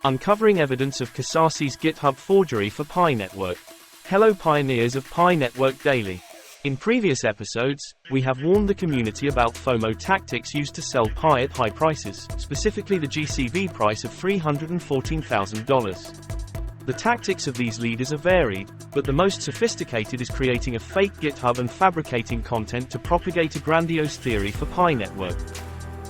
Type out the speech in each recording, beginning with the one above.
Uncovering evidence of Kosasih's GitHub forgery for Pi Network. Hello pioneers of Pi Network Daily. In previous episodes, we have warned the community about FOMO tactics used to sell Pi at high prices, specifically the GCV price of $314,000. The tactics of these leaders are varied, but the most sophisticated is creating a fake GitHub and fabricating content to propagate a grandiose theory for Pi Network.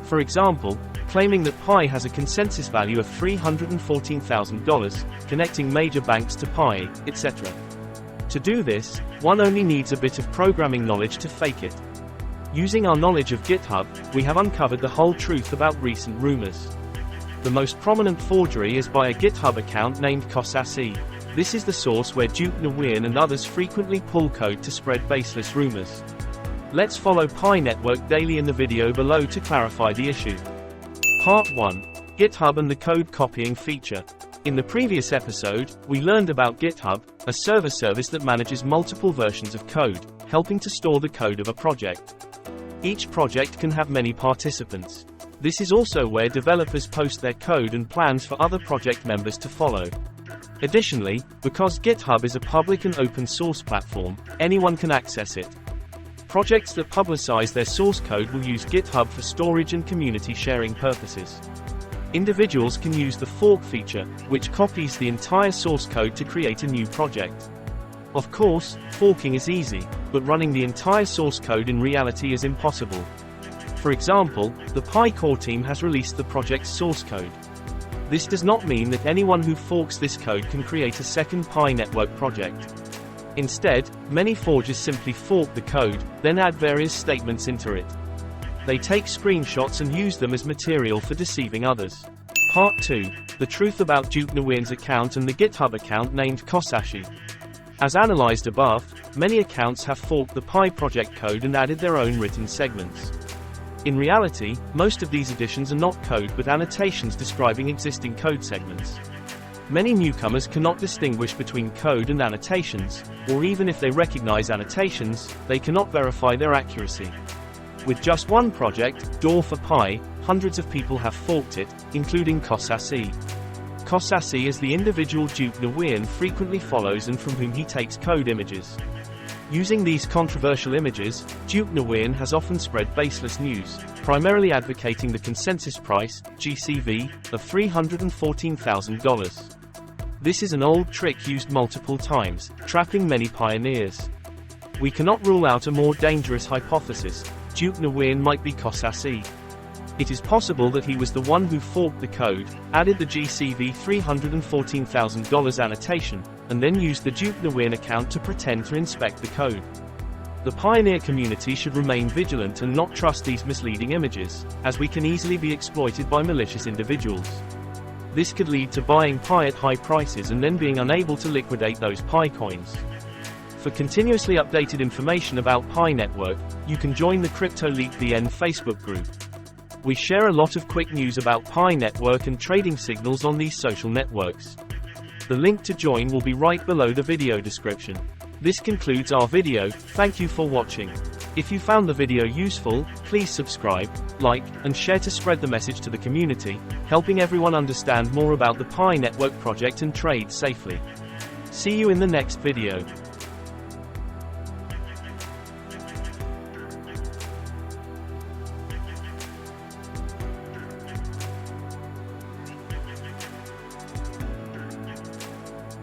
For example, claiming that Pi has a consensus value of $314,000, connecting major banks to Pi, etc. To do this, one only needs a bit of programming knowledge to fake it. Using our knowledge of GitHub, we have uncovered the whole truth about recent rumors. The most prominent forgery is by a GitHub account named Kosasih. This is the source where Duc Nguyen and others frequently pull code to spread baseless rumors. Let's follow Pi Network Daily in the video below to clarify the issue. Part 1. GitHub and the code copying feature. In the previous episode, we learned about GitHub, a server service that manages multiple versions of code, helping to store the code of a project. Each project can have many participants. This is also where developers post their code and plans for other project members to follow. Additionally, because GitHub is a public and open source platform, anyone can access it. Projects that publicize their source code will use GitHub for storage and community sharing purposes. Individuals can use the fork feature, which copies the entire source code to create a new project. Of course, forking is easy, but running the entire source code in reality is impossible. For example, the Pi core team has released the project's source code. This does not mean that anyone who forks this code can create a second Pi network project. Instead, many forgers simply fork the code, then add various statements into it. They take screenshots and use them as material for deceiving others. Part 2. The truth about Duc Nguyen's account and the GitHub account named Kosasih. As analyzed above, many accounts have forked the Pi project code and added their own written segments. In reality, most of these additions are not code but annotations describing existing code segments. Many newcomers cannot distinguish between code and annotations, or even if they recognize annotations, they cannot verify their accuracy. With just one project, DAW for Pi, hundreds of people have forked it, including Kosasih. Kosasih is the individual Duc Nguyen frequently follows and from whom he takes code images. Using these controversial images, Duc Nguyen has often spread baseless news, primarily advocating the consensus price, GCV, of $314,000. This is an old trick used multiple times, trapping many pioneers. We cannot rule out a more dangerous hypothesis. Duc Nguyen might be Kosasih. It is possible that he was the one who forked the code, added the GCV $314,000 annotation, and then used the Duc Nguyen account to pretend to inspect the code. The pioneer community should remain vigilant and not trust these misleading images, as we can easily be exploited by malicious individuals. This could lead to buying Pi at high prices and then being unable to liquidate those Pi coins. For continuously updated information about Pi Network, you can join the CryptoleakVN Facebook group. We share a lot of quick news about Pi Network and trading signals on these social networks. The link to join will be right below the video description. This concludes our video. Thank you for watching. If you found the video useful, please subscribe, like, and share to spread the message to the community, helping everyone understand more about the Pi Network project and trade safely. See you in the next video.